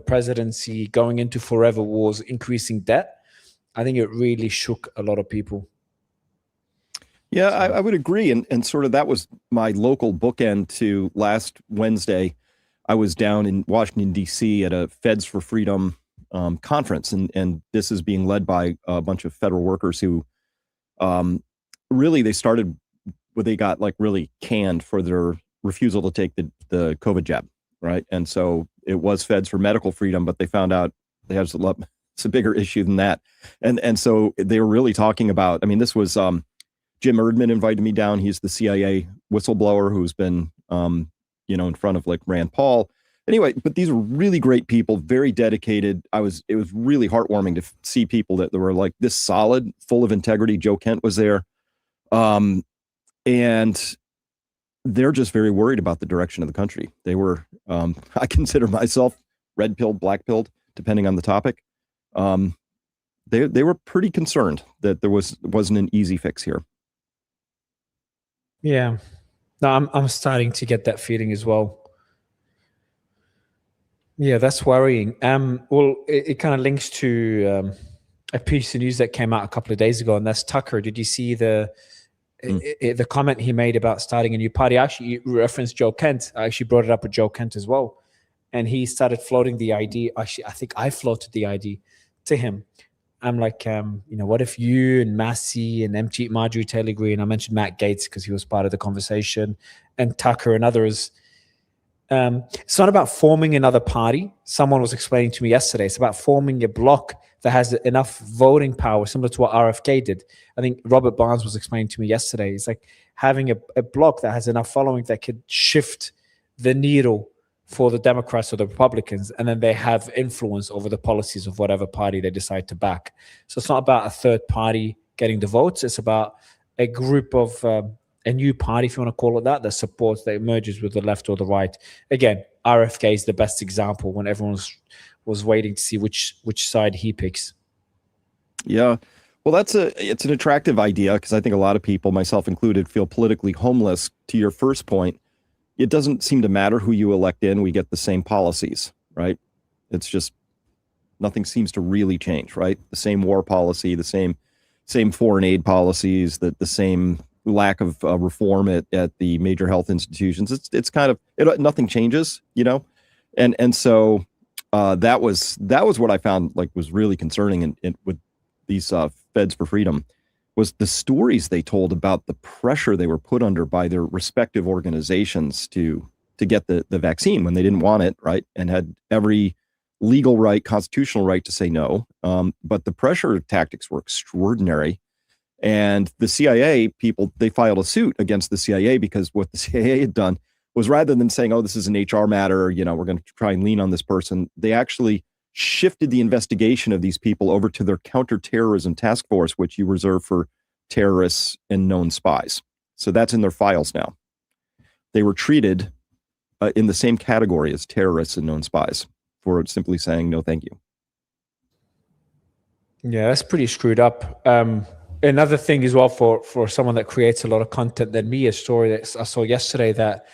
presidency, going into forever wars, increasing debt. I think it really shook a lot of people. Yeah, I would agree. And sort of that was my local bookend to last Wednesday. I was down in Washington, D.C. at a Feds for Freedom conference. And this is being led by a bunch of federal workers who really they started where they got like really canned for their refusal to take the COVID jab. Right. And so it was Feds for Medical Freedom, but they found out they had it's a bigger issue than that. And so they were really talking about, I mean, this was Jim Erdman invited me down. He's the CIA whistleblower who's been, in front of like Rand Paul. Anyway, but these were really great people, very dedicated. It was really heartwarming to see people that were like this solid, full of integrity. Joe Kent was there. And they're just very worried about the direction of the country. They were, I consider myself red-pilled, black-pilled, depending on the topic. They were pretty concerned that there wasn't an easy fix here. Yeah, no, I'm starting to get that feeling as well. Yeah, that's worrying. Well, it kind of links to a piece of news that came out a couple of days ago, and that's Tucker. Did you see the comment he made about starting a new party? Actually, you referenced Joe Kent. I actually brought it up with Joe Kent as well, and he started floating the idea. Actually, I think I floated the idea to him. I'm like, what if you and Massey and Marjorie Taylor Greene, and I mentioned Matt Gaetz because he was part of the conversation, and Tucker and others. It's not about forming another party. Someone was explaining to me yesterday. It's about forming a bloc that has enough voting power, similar to what RFK did. I think Robert Barnes was explaining to me yesterday. It's like having a bloc that has enough following that could shift the needle for the Democrats or the Republicans, and then they have influence over the policies of whatever party they decide to back. So it's not about a third party getting the votes. It's about a group of a new party, if you want to call it that supports, that emerges with the left or the right. Again, RFK is the best example when everyone was waiting to see which side he picks. Yeah. Well, it's an attractive idea because I think a lot of people, myself included, feel politically homeless. To your first point, it doesn't seem to matter who you elect in. We get the same policies, right? It's just nothing seems to really change, right? The same war policy, the same foreign aid policies, the same lack of reform at the major health institutions. It's kind of nothing changes, and so that was what I found like was really concerning with these Feds for Freedom was the stories they told about the pressure they were put under by their respective organizations to get the vaccine when they didn't want it, right? And had every legal right, constitutional right to say no. But the pressure tactics were extraordinary. And the CIA people, they filed a suit against the CIA because what the CIA had done was rather than saying, oh, this is an HR matter, we're going to try and lean on this person, they actually shifted the investigation of these people over to their counterterrorism task force, which you reserve for terrorists and known spies. So that's in their files now. They were treated in the same category as terrorists and known spies for simply saying, no, thank you. Yeah, that's pretty screwed up. Another thing as well for someone that creates a lot of content than me, a story that I saw yesterday that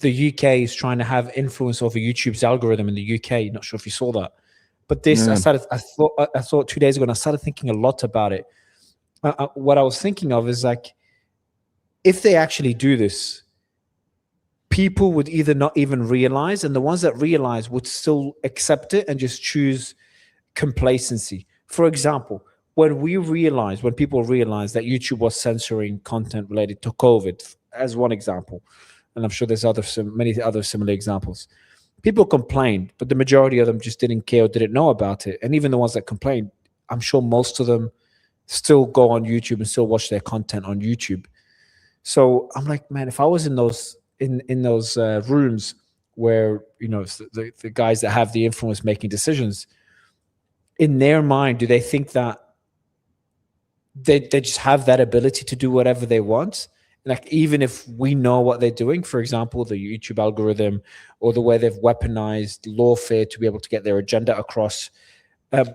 the UK is trying to have influence over YouTube's algorithm in the UK. Not sure if you saw that. But this, I thought 2 days ago, and I started thinking a lot about it. What I was thinking of is like, if they actually do this, people would either not even realize, and the ones that realize would still accept it and just choose complacency. For example, when people realized that YouTube was censoring content related to COVID, as one example, and I'm sure there's many other similar examples, people complained, but the majority of them just didn't care or didn't know about it. And even the ones that complained, I'm sure most of them still go on YouTube and still watch their content on YouTube. So I'm like, man, if I was in those rooms where the guys that have the influence making decisions, in their mind, do they think that they just have that ability to do whatever they want? Like, even if we know what they're doing, for example, the YouTube algorithm or the way they've weaponized lawfare to be able to get their agenda across,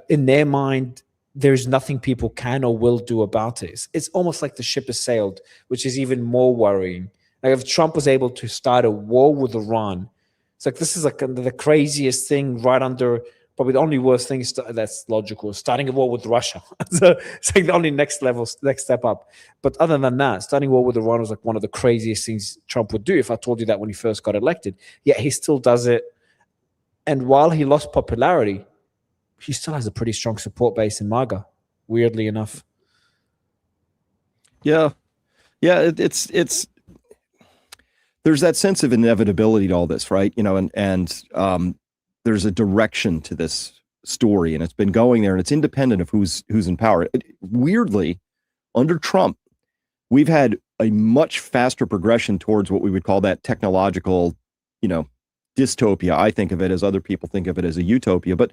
in their mind, there's nothing people can or will do about it. It's almost like the ship has sailed, which is even more worrying. Like, if Trump was able to start a war with Iran, it's like, this is like the craziest thing right under probably the only worst thing that's logical is starting a war with Russia. So it's like the only next step up. But other than that, starting a war with Iran was like one of the craziest things Trump would do. If I told you that when he first got elected, yet he still does it. And while he lost popularity, he still has a pretty strong support base in MAGA, weirdly enough. Yeah. It's there's that sense of inevitability to all this, right? And there's a direction to this story, and it's been going there, and it's independent of who's in power. Weirdly, under Trump, we've had a much faster progression towards what we would call that technological, dystopia. I think of it as other people think of it as a utopia, but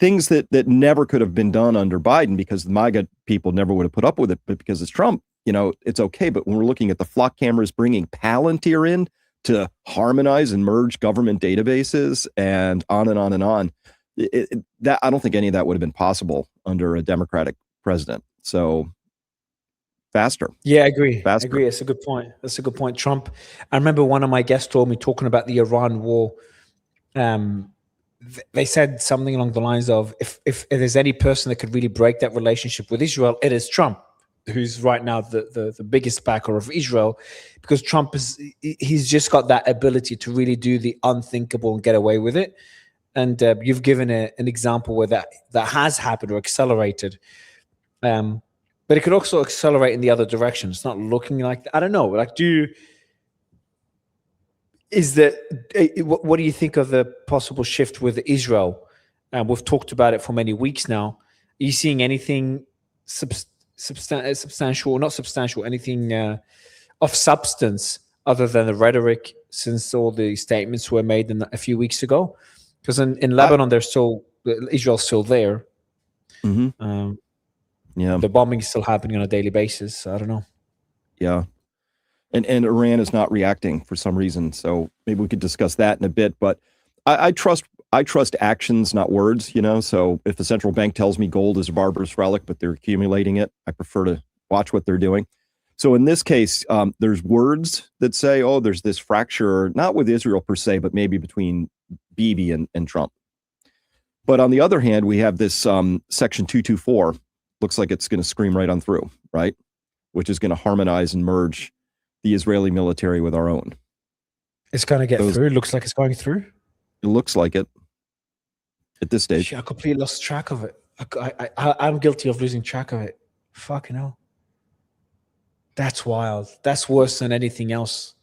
things that never could have been done under Biden because the MAGA people never would have put up with it, but because it's Trump, it's okay. But when we're looking at the flock cameras bringing Palantir in to harmonize and merge government databases and on and on and on, that I don't think any of that would have been possible under a Democratic president. So faster. Yeah, I agree. Faster. I agree. That's a good point. Trump, I remember one of my guests told me, talking about the Iran war, they said something along the lines of, if there's any person that could really break that relationship with Israel, it is Trump, who's right now the biggest backer of Israel, because Trump he's just got that ability to really do the unthinkable and get away with it. And you've given an example where that has happened or accelerated. But it could also accelerate in the other direction. It's not looking like that. I don't know. Like, what do you think of the possible shift with Israel? We've talked about it for many weeks now. Are you seeing anything substantial or not substantial, anything of substance other than the rhetoric since all the statements were made a few weeks ago? Because in Lebanon, Israel's still there. Mm-hmm. Yeah, the bombing is still happening on a daily basis. So I don't know. Yeah. And Iran is not reacting for some reason. So maybe we could discuss that in a bit. But I trust actions, not words, So if the central bank tells me gold is a barbarous relic, but they're accumulating it, I prefer to watch what they're doing. So in this case, there's words that say, oh, there's this fracture, not with Israel per se, but maybe between Bibi and Trump. But on the other hand, we have this Section 224, looks like it's going to scream right on through, right? Which is going to harmonize and merge the Israeli military with our own. It's going to get through. It looks like it's going through. It looks like it at this stage. Shit, I completely lost track of it. I'm guilty of losing track of it. Fucking hell. That's wild. That's worse than anything else.